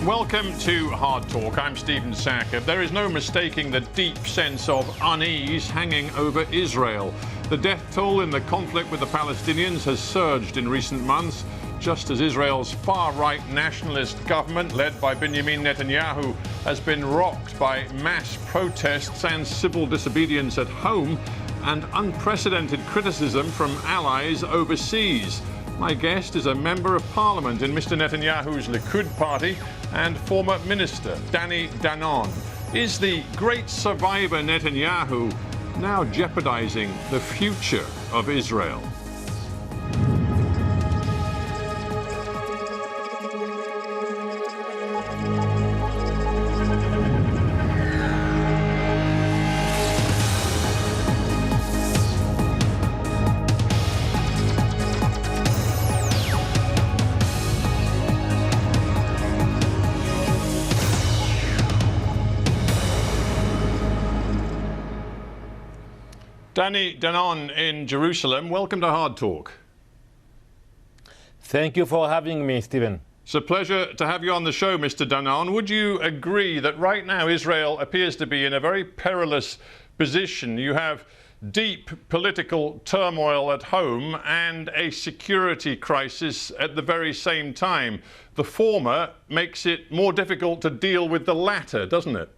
Welcome to Hard Talk. I'm Sackur. There is no mistaking the deep sense of unease hanging over Israel. The death toll in the conflict with the Palestinians has surged in recent months, just as Israel's far-right nationalist government, led by Benjamin Netanyahu, has been rocked by mass protests and civil disobedience at home and unprecedented criticism from allies overseas. My guest is a member of parliament in Mr. Netanyahu's Likud party and former minister, Danny Danon. Is the great survivor Netanyahu now jeopardising the future of Israel? Danny Danon in Jerusalem, welcome to Hard Talk. Thank you for having me, Stephen. It's a pleasure to have you on the show, Mr. Danon. Would you agree that right now Israel appears to be in a very perilous position? You have deep political turmoil at home and a security crisis at the very same time. The former makes it more difficult to deal with the latter, doesn't it?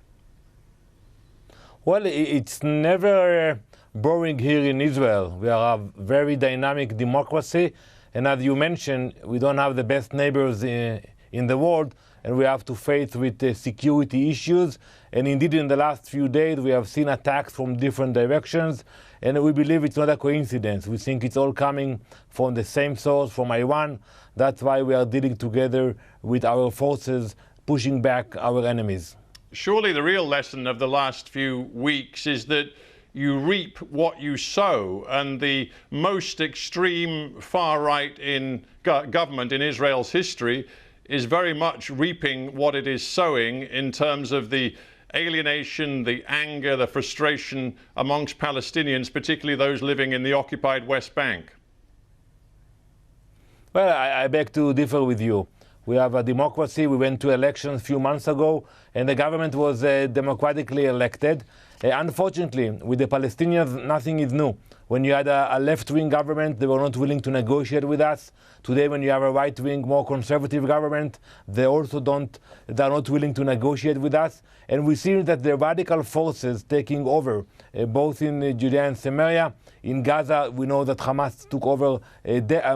Well, it's never boring here in Israel. We are a very dynamic democracy, and as you mentioned, we don't have the best neighbors in the world, and we have to face with security issues. And indeed, in the last few days, we have seen attacks from different directions, and we believe it's not a coincidence. We think it's all coming from the same source, from Iran. That's why we are dealing together with our forces, pushing back our enemies. Surely the real lesson of the last few weeks is that you reap what you sow, and the most extreme far-right in government in Israel's history is very much reaping what it is sowing in terms of the alienation, the anger, the frustration amongst Palestinians, particularly those living in the occupied West Bank. Well, I beg to differ with you. We have a democracy. We went to elections a few months ago, and the government was democratically elected. Unfortunately, with the Palestinians, nothing is new. When you had a left-wing government, they were not willing to negotiate with us. Today, when you have a right-wing, more conservative government, they are not willing to negotiate with us. And we see that the radical forces taking over, both in Judea and Samaria. In Gaza, we know that Hamas took over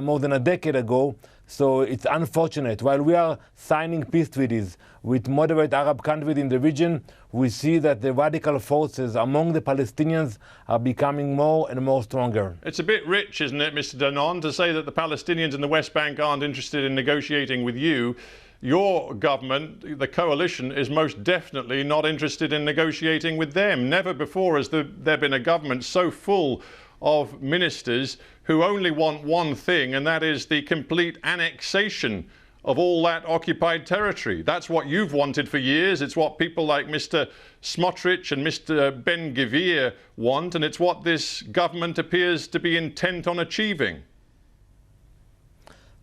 more than a decade ago. So it's unfortunate. While we are signing peace treaties with moderate Arab countries in the region, we see that the radical forces among the Palestinians are becoming more and more stronger. It's a bit rich, isn't it, Mr. Danon, to say that the Palestinians in the West Bank aren't interested in negotiating with you. Your government, the coalition, is most definitely not interested in negotiating with them. Never before has there been a government so full of ministers who only want one thing, and that is the complete annexation of all that occupied territory. That's what you've wanted for years. It's what people like Mr. Smotrich and Mr. Ben-Gvir want, and it's what this government appears to be intent on achieving.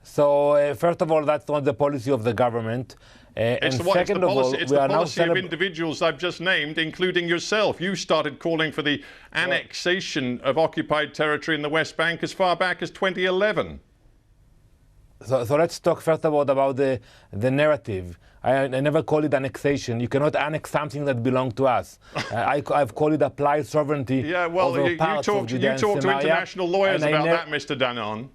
So, first of all, that's not the policy of the government. It's the policy of individuals I've just named, including yourself. You started calling for the annexation of occupied territory in the West Bank as far back as 2011. So let's talk first about the narrative. I never call it annexation. You cannot annex something that belongs to us. I've called it applied sovereignty. Yeah, well, you talk to international lawyers about that, Mr. Danon.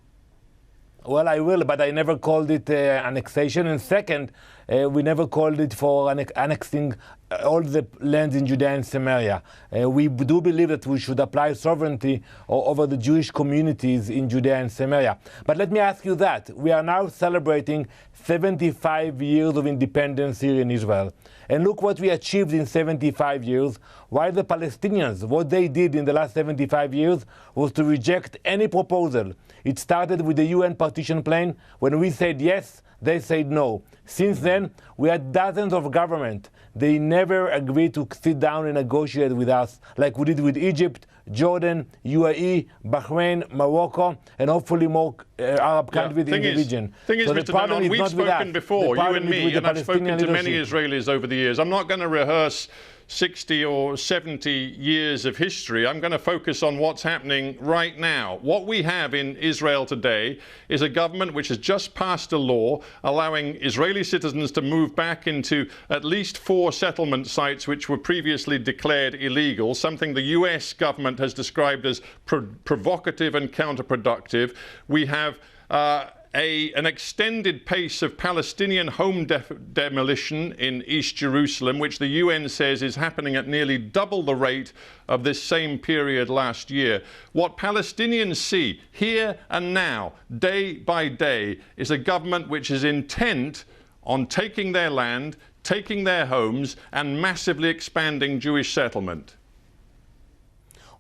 Well, I will, but I never called it annexation. And second, we never called it for annexing all the lands in Judea and Samaria. We do believe that we should apply sovereignty over the Jewish communities in Judea and Samaria. But let me ask you that. We are now celebrating 75 years of independence here in Israel. And look what we achieved in 75 years, while the Palestinians, what they did in the last 75 years was to reject any proposal. It started with the UN partition plan. When we said yes, they said no. Since then, we had dozens of governments they never agreed to sit down and negotiate with us like we did with Egypt, Jordan, UAE, Bahrain, Morocco, and hopefully more Arab countries in the region. Thing is, Mr. Danon, we've spoken before, you and me, and I've spoken to many Israelis over the years. I'm not going to rehearse 60 or 70 years of history. I'm going to focus on what's happening right now. What we have in Israel today is a government which has just passed a law allowing Israeli citizens to move back into at least 4 settlement sites which were previously declared illegal, something the US government has described as provocative and counterproductive. We have an extended pace of Palestinian home demolition in East Jerusalem, which the UN says is happening at nearly double the rate of this same period last year. What Palestinians see here and now, day by day, is a government which is intent on taking their land, taking their homes, and massively expanding Jewish settlement.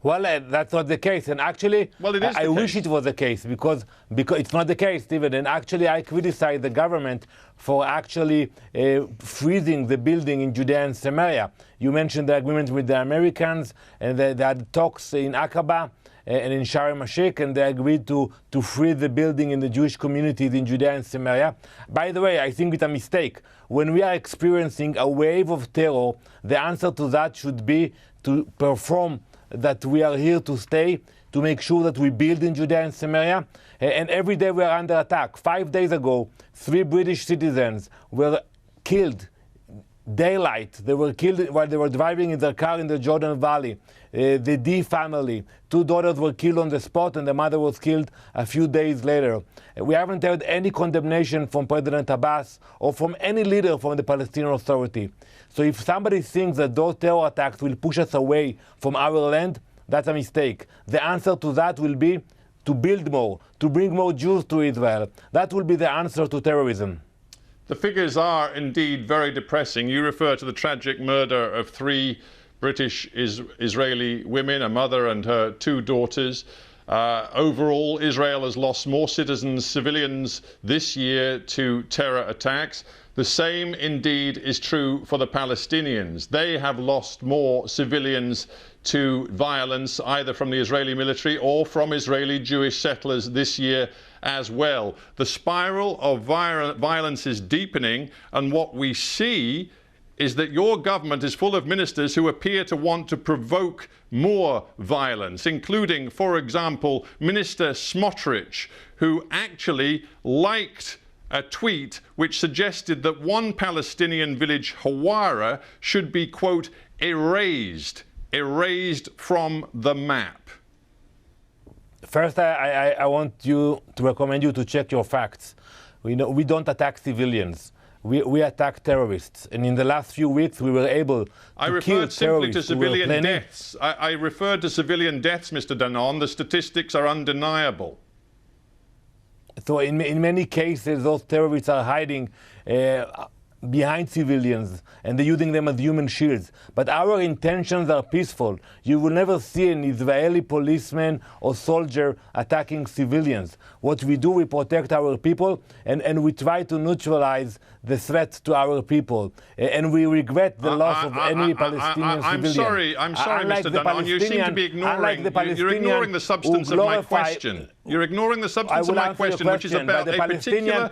Well, that's not the case, and actually, I wish it was the case, because it's not the case, Stephen. And actually, I criticize the government for actually freezing the building in Judea and Samaria. You mentioned the agreement with the Americans, and they had talks in Aqaba and in Sharm el-Sheikh, and they agreed to freeze the building in the Jewish communities in Judea and Samaria. By the way, I think it's a mistake. When we are experiencing a wave of terror, the answer to that should be to perform that we are here to stay, to make sure that we build in Judea and Samaria. And every day we are under attack. 5 days ago, 3 British citizens were killed, daylight. They were killed while they were driving in their car in the Jordan Valley. The D family, 2 daughters were killed on the spot, and the mother was killed a few days later. We haven't heard any condemnation from President Abbas or from any leader from the Palestinian Authority. So if somebody thinks that those terror attacks will push us away from our land, that's a mistake. The answer to that will be to build more, to bring more Jews to Israel. That will be the answer to terrorism. The figures are indeed very depressing. You refer to the tragic murder of 3 British Israeli women, a mother and her 2 daughters. Overall, Israel has lost more civilians this year to terror attacks. The same indeed is true for the Palestinians. They have lost more civilians to violence, either from the Israeli military or from Israeli Jewish settlers this year as well. The spiral of violence is deepening, and what we see is that your government is full of ministers who appear to want to provoke more violence, including, for example, Minister Smotrich, who actually liked a tweet which suggested that one Palestinian village, Hawara, should be, quote, erased from the map. First, I want you to recommend you to check your facts. We don't attack civilians. We attack terrorists. And in the last few weeks, we were able to I kill referred simply to terrorists civilian deaths. I referred to civilian deaths, Mr. Danon. The statistics are undeniable. So in many cases, those terrorists are hiding behind civilians, and they're using them as human shields. But our intentions are peaceful. You will never see an Israeli policeman or soldier attacking civilians. What we do, we protect our people, and we try to neutralize the threat to our people. And we regret the loss of any Palestinian civilian. I'm sorry, Mr. Danon. You seem to be ignoring, you're ignoring the substance of my question. You're ignoring the substance of my question, which is about a particular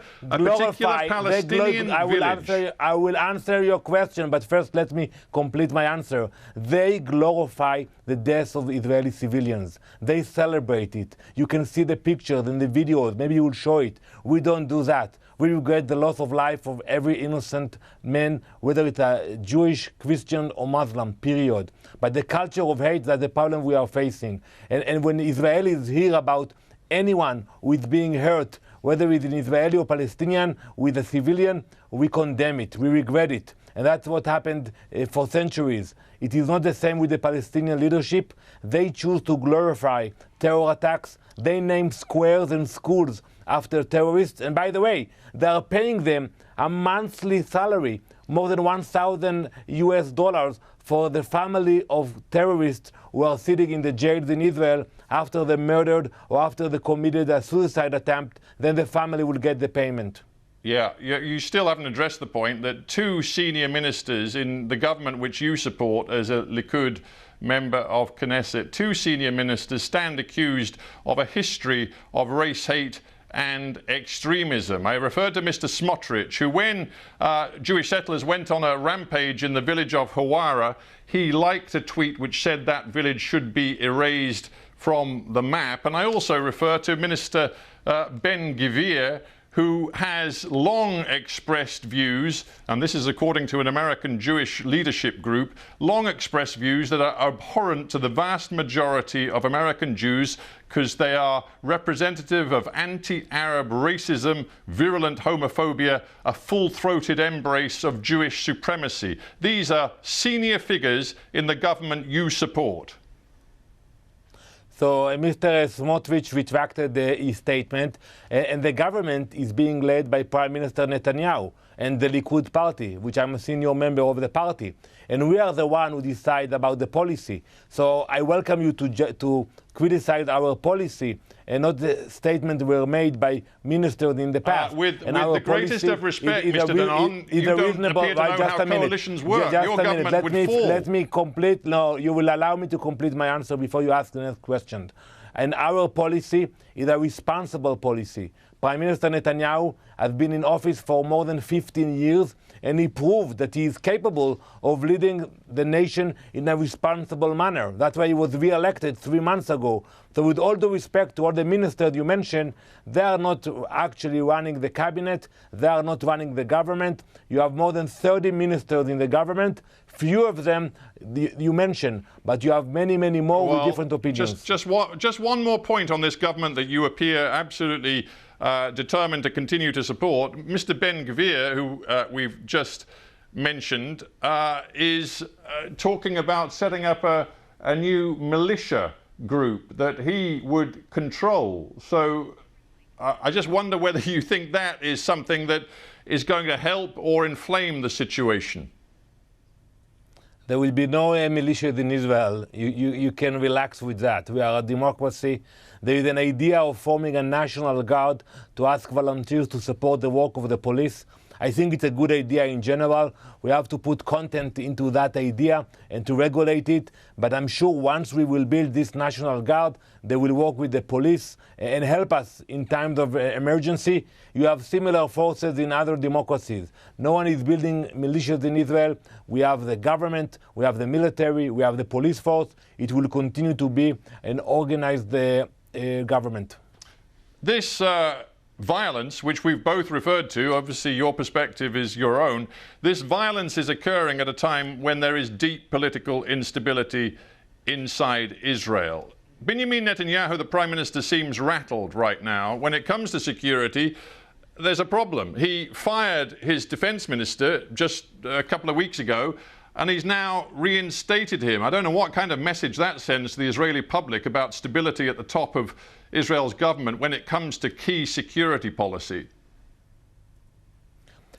Palestinian village. I will answer your question, but first let me complete my answer. They glorify the deaths of Israeli civilians. They celebrate it. You can see the pictures and the videos. Maybe you will show it. We don't do that. We regret the loss of life of every innocent man, whether it's a Jewish, Christian, or Muslim, period. But the culture of hate, that's the problem we are facing. And when Israelis hear about anyone who is being hurt, whether it's an Israeli or Palestinian, with a civilian, we condemn it, we regret it. And that's what happened for centuries. It is not the same with the Palestinian leadership. They choose to glorify terror attacks. They name squares and schools after terrorists. And by the way, they are paying them a monthly salary, more than $1,000 for the family of terrorists who are sitting in the jails in Israel after they murdered or after they committed a suicide attempt. Then the family will get the payment. Yeah, you still haven't addressed the point that two senior ministers in the government which you support as a Likud member of Knesset, two senior ministers stand accused of a history of race hate and extremism. I referred to Mr. Smotrich, who when Jewish settlers went on a rampage in the village of Hawara, he liked a tweet which said that village should be erased from the map. And I also refer to Minister Ben-Gvir, who has long expressed views, and this is according to an American Jewish leadership group, long expressed views that are abhorrent to the vast majority of American Jews because they are representative of anti-Arab racism, virulent homophobia, a full-throated embrace of Jewish supremacy. These are senior figures in the government you support. So Mr. Smotrich retracted his statement, and the government is being led by Prime Minister Netanyahu and the Likud party, which I'm a senior member of the party. And we are the one who decide about the policy. So I welcome you to criticize our policy and not the statements were made by ministers in the past. With the greatest of respect, Mr. Danon, you don't appear to know how coalitions work. Your government would fall. Let me complete. No, you will allow me to complete my answer before you ask the next question. And our policy is a responsible policy. Prime Minister Netanyahu has been in office for more than 15 years, and he proved that he is capable of leading the nation in a responsible manner. That's why he was re-elected 3 months ago. So with all due respect to all the ministers you mentioned, they are not actually running the cabinet, they are not running the government. You have more than 30 ministers in the government. Few of them you mentioned, but you have many, many more with different opinions. Just one more point on this government that you appear absolutely determined to continue to support. Mr. Ben-Gvir, who we've just mentioned, is talking about setting up a new militia group that he would control. So I just wonder whether you think that is something that is going to help or inflame the situation. There will be no militias in Israel. You can relax with that. We are a democracy. There is an idea of forming a national guard to ask volunteers to support the work of the police. I think it's a good idea in general. We have to put content into that idea and to regulate it. But I'm sure once we will build this national guard, they will work with the police and help us in times of emergency. You have similar forces in other democracies. No one is building militias in Israel. We have the government, we have the military, we have the police force. It will continue to be an organized government. This violence, which we've both referred to, obviously your perspective is your own, this violence is occurring at a time when there is deep political instability inside Israel. Benjamin Netanyahu, the Prime Minister, seems rattled right now. When it comes to security, there's a problem. He fired his defense minister just a couple of weeks ago, and he's now reinstated him. I don't know what kind of message that sends to the Israeli public about stability at the top of Israel's government when it comes to key security policy.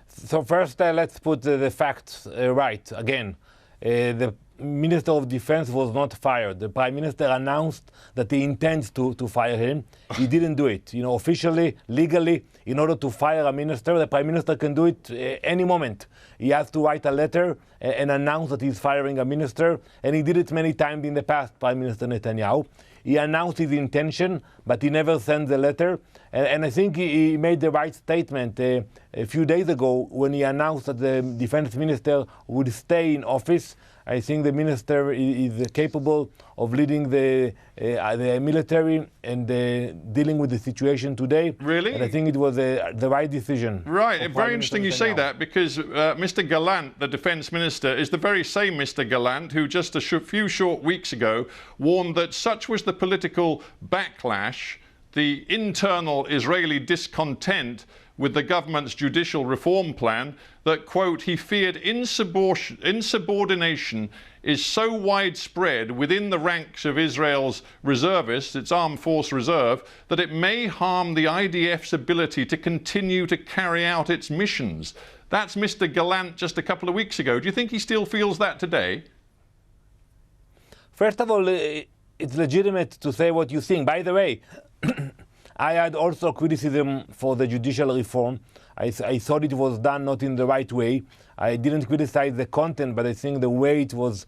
So first, let's put the facts right. Again, the Minister of Defense was not fired. The Prime Minister announced that he intends to fire him. He didn't do it. You know, officially, legally, in order to fire a minister, the Prime Minister can do it any moment. He has to write a letter and announce that he's firing a minister, and he did it many times in the past, Prime Minister Netanyahu. He announced his intention, but he never sent the letter. And I think he made the right statement a few days ago when he announced that the defense minister would stay in office. I think the minister is capable of leading the military and dealing with the situation today. Really? And I think it was the right decision. Right. Very interesting you say that, because Mr. Gallant, the defense minister, is the very same Mr. Gallant who just a few short weeks ago warned that such was the political backlash, the internal Israeli discontent with the government's judicial reform plan, that, quote, he feared insubordination is so widespread within the ranks of Israel's reservists, its armed force reserve, that it may harm the IDF's ability to continue to carry out its missions. That's Mr. Gallant just a couple of weeks ago. Do you think he still feels that today? First of all, it's legitimate to say what you think. By the way, I had also criticism for the judicial reform. I thought it was done not in the right way. I didn't criticize the content, but I think the way it was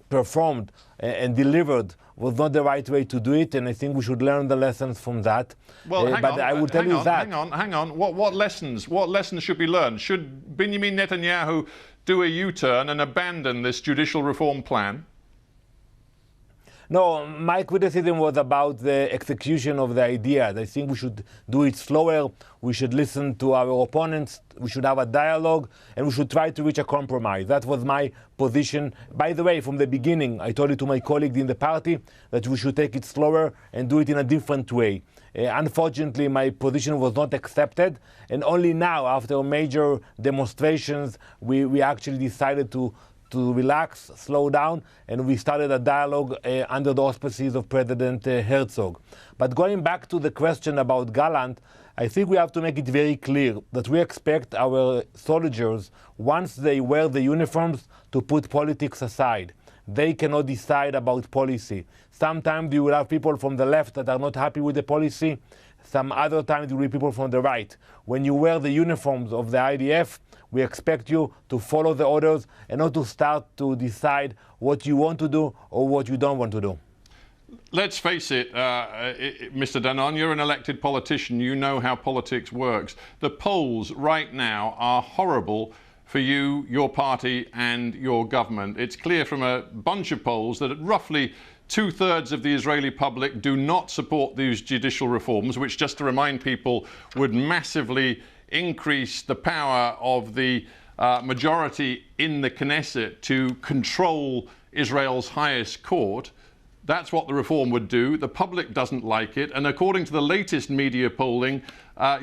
performed and delivered was not the right way to do it, and I think we should learn the lessons from that. Well, I will tell you that. Hang on. What lessons should be learned? Should Benjamin Netanyahu do a U-turn and abandon this judicial reform plan? No, my criticism was about the execution of the ideas. I think we should do it slower, we should listen to our opponents, we should have a dialogue, and we should try to reach a compromise. That was my position. By the way, from the beginning, I told it to my colleagues in the party that we should take it slower and do it in a different way. Unfortunately, my position was not accepted, and only now, after major demonstrations, we actually decided to relax, slow down, and we started a dialogue under the auspices of President Herzog. But going back to the question about Gallant, I think we have to make it very clear that we expect our soldiers, once they wear the uniforms, to put politics aside. They cannot decide about policy. Sometimes you will have people from the left that are not happy with the policy. Some other times you will have people from the right. When you wear the uniforms of the IDF, we expect you to follow the orders and not to start to decide what you want to do or what you don't want to do. Let's face it, Mr. Danon, you're an elected politician. You know how politics works. The polls right now are horrible for you, your party, and your government. It's clear from a bunch of polls that roughly 2/3 of the Israeli public do not support these judicial reforms, which, just to remind people, would massively increase the power of the majority in the Knesset to control Israel's highest court. That's what the reform would do. The public doesn't like it. And according to the latest media polling,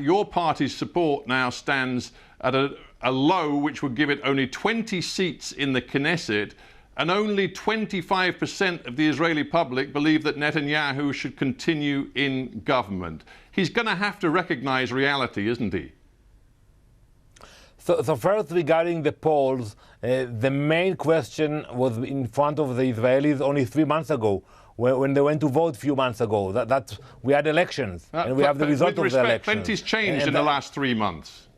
your party's support now stands at a low which would give it only 20 seats in the Knesset. And only 25% of the Israeli public believe that Netanyahu should continue in government. He's going to have to recognize reality, isn't he? So first, regarding the polls, the main question was in front of the Israelis only 3 months ago, when they went to vote a few months ago. That we had elections, and we have the result of the elections. Plenty's changed in the last 3 months.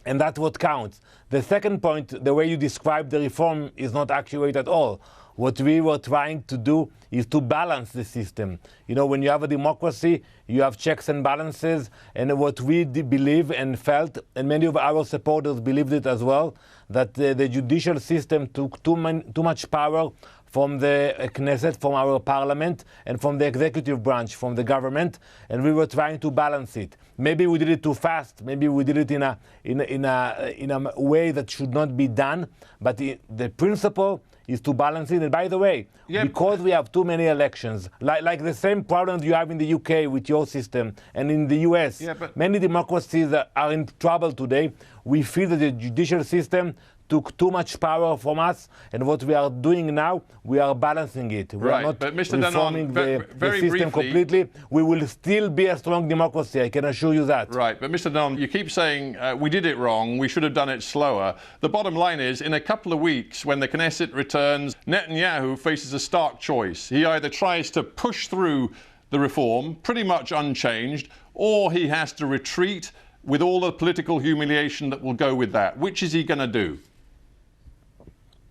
And that's what counts. The second point, the way you describe the reform is not accurate at all. What we were trying to do is to balance the system. You know, when you have a democracy, you have checks and balances, and what we believe and felt, and many of our supporters believed it as well, that the judicial system took too much power from the Knesset, from our parliament, and from the executive branch, from the government, and we were trying to balance it. Maybe we did it too fast. Maybe we did it in a way that should not be done. But the principle is to balance it. And by the way, because we have too many elections, like the same problems you have in the UK with your system and in the US, many democracies are in trouble today. We feel that the judicial system took too much power from us, and what we are doing now, we are balancing it. We are not reforming the system completely. We will still be a strong democracy, I can assure you that. Right, but Mr. Danon, you keep saying we did it wrong, we should have done it slower. The bottom line is, in a couple of weeks, when the Knesset returns, Netanyahu faces a stark choice. He either tries to push through the reform, pretty much unchanged, or he has to retreat with all the political humiliation that will go with that. Which is he going to do?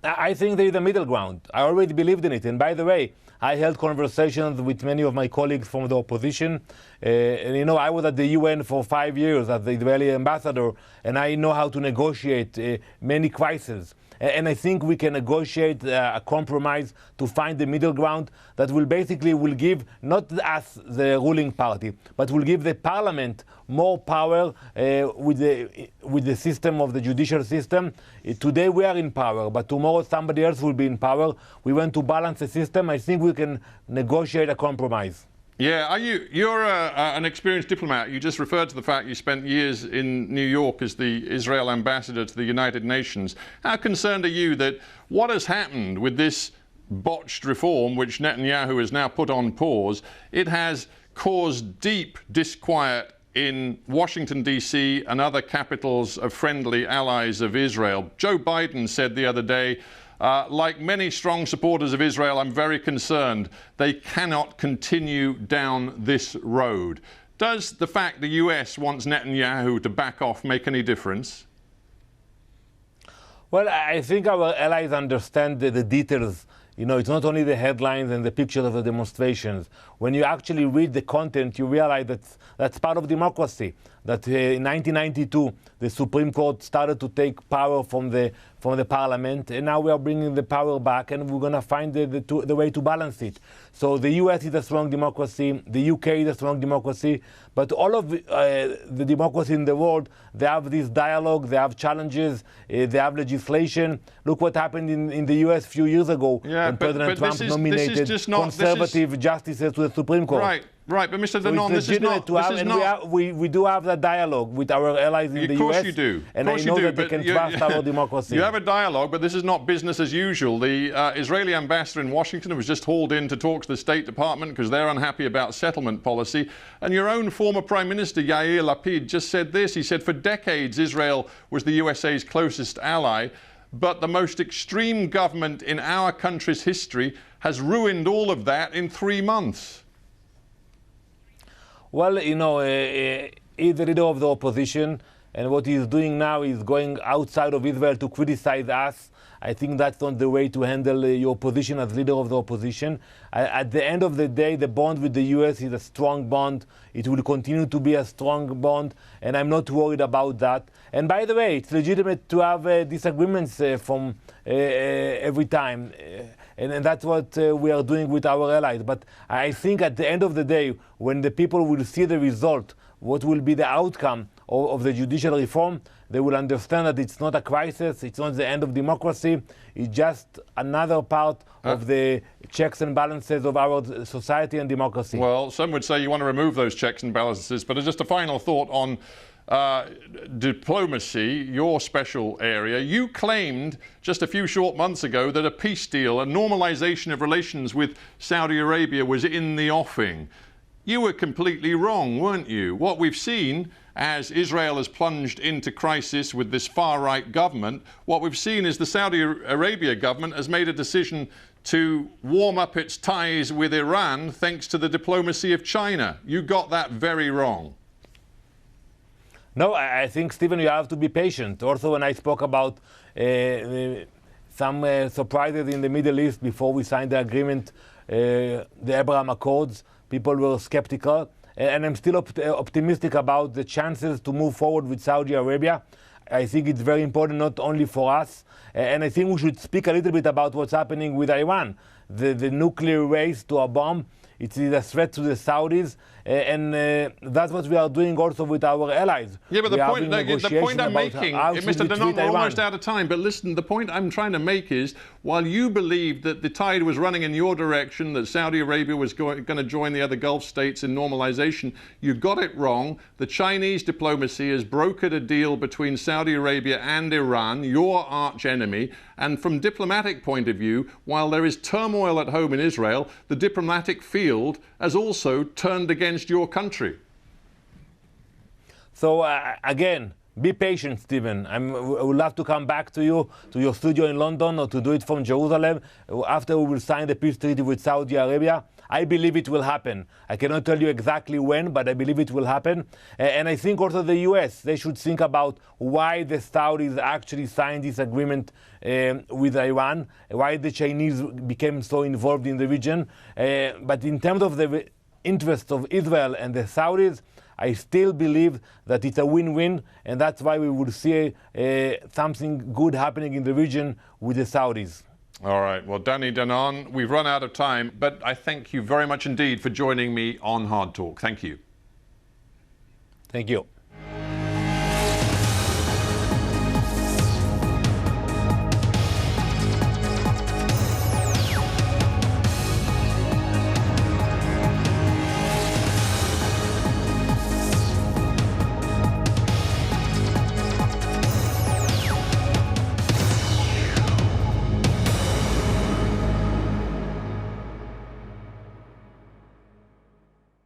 I think there is a middle ground. I already believed in it. And by the way, I held conversations with many of my colleagues from the opposition. And you know, I was at the UN for 5 years as the Israeli ambassador, and I know how to negotiate many crises. And I think we can negotiate a compromise to find the middle ground that will basically give not us, the ruling party, but will give the parliament more power with the system of the judicial system. Today we are in power, but tomorrow somebody else will be in power. We want to balance the system. I think we can negotiate a compromise. Yeah, you're an experienced diplomat. You just referred to the fact you spent years in New York as the Israel ambassador to the United Nations. How concerned are you that what has happened with this botched reform, which Netanyahu has now put on pause, it has caused deep disquiet in Washington, D.C. and other capitals of friendly allies of Israel? Joe Biden said the other day, Like many strong supporters of Israel, I'm very concerned. They cannot continue down this road. Does the fact the US wants Netanyahu to back off make any difference? Well, I think our allies understand the details. You know, it's not only the headlines and the pictures of the demonstrations. When you actually read the content, you realize that that's part of democracy. That in 1992, the Supreme Court started to take power from the parliament, and now we are bringing the power back, and we're going to find the way to balance it. So the US is a strong democracy, the UK is a strong democracy, but all of the democracy in the world, they have this dialogue, they have challenges, they have legislation. Look what happened in the US a few years ago when President Trump nominated conservative justices to the Supreme Court. Right, but Mr. Danon, this is not... We do have that dialogue with our allies in the US. Of course you do. And I know that they can trust our democracy. You have a dialogue, but this is not business as usual. The Israeli ambassador in Washington was just hauled in to talk to the State Department because they're unhappy about settlement policy. And your own former Prime Minister, Yair Lapid, just said this. He said, for decades, Israel was the USA's closest ally, but the most extreme government in our country's history has ruined all of that in 3 months. Well, you know, he's the leader of the opposition, and what he's doing now is going outside of Israel to criticize us. I think that's not the way to handle your position as leader of the opposition. At the end of the day, the bond with the US is a strong bond. It will continue to be a strong bond, and I'm not worried about that. And by the way, it's legitimate to have disagreements from every time. And that's what we are doing with our allies. But I think at the end of the day, when the people will see the result, what will be the outcome of the judicial reform, they will understand that it's not a crisis, it's not the end of democracy, it's just another part of the checks and balances of our society and democracy. Well, some would say you want to remove those checks and balances, but just a final thought on diplomacy, your special area. You claimed just a few short months ago that a peace deal, a normalization of relations with Saudi Arabia was in the offing. You were completely wrong, weren't you? What we've seen as Israel has plunged into crisis with this far-right government, what we've seen is the Saudi Arabia government has made a decision to warm up its ties with Iran thanks to the diplomacy of China. You got that very wrong. No, I think, Stephen, you have to be patient. Also, when I spoke about some surprises in the Middle East before we signed the agreement, the Abraham Accords, people were skeptical. And I'm still optimistic about the chances to move forward with Saudi Arabia. I think it's very important not only for us, and I think we should speak a little bit about what's happening with Iran. The nuclear race to a bomb, it is a threat to the Saudis, and that's what we are doing also with our allies. Yeah, but the point I'm making, Mr. Danon, we're almost out of time, but listen, the point I'm trying to make is, while you believed that the tide was running in your direction, that Saudi Arabia was going to join the other Gulf states in normalization, you got it wrong. The Chinese diplomacy has brokered a deal between Saudi Arabia and Iran, your arch enemy, and from diplomatic point of view, while there is turmoil at home in Israel, the diplomatic field has also turned against your country. So again, be patient, Stephen. I would love to come back to you, to your studio in London, or to do it from Jerusalem after we will sign the peace treaty with Saudi Arabia. I believe it will happen. I cannot tell you exactly when, but I believe it will happen. And I think also the US, they should think about why the Saudis actually signed this agreement with Iran, why the Chinese became so involved in the region. But in terms of the interest of Israel and the Saudis, I still believe that it's a win-win, and that's why we will see something good happening in the region with the Saudis. All right. Well, Danny Danon, we've run out of time, but I thank you very much indeed for joining me on Hard Talk. Thank you. Thank you.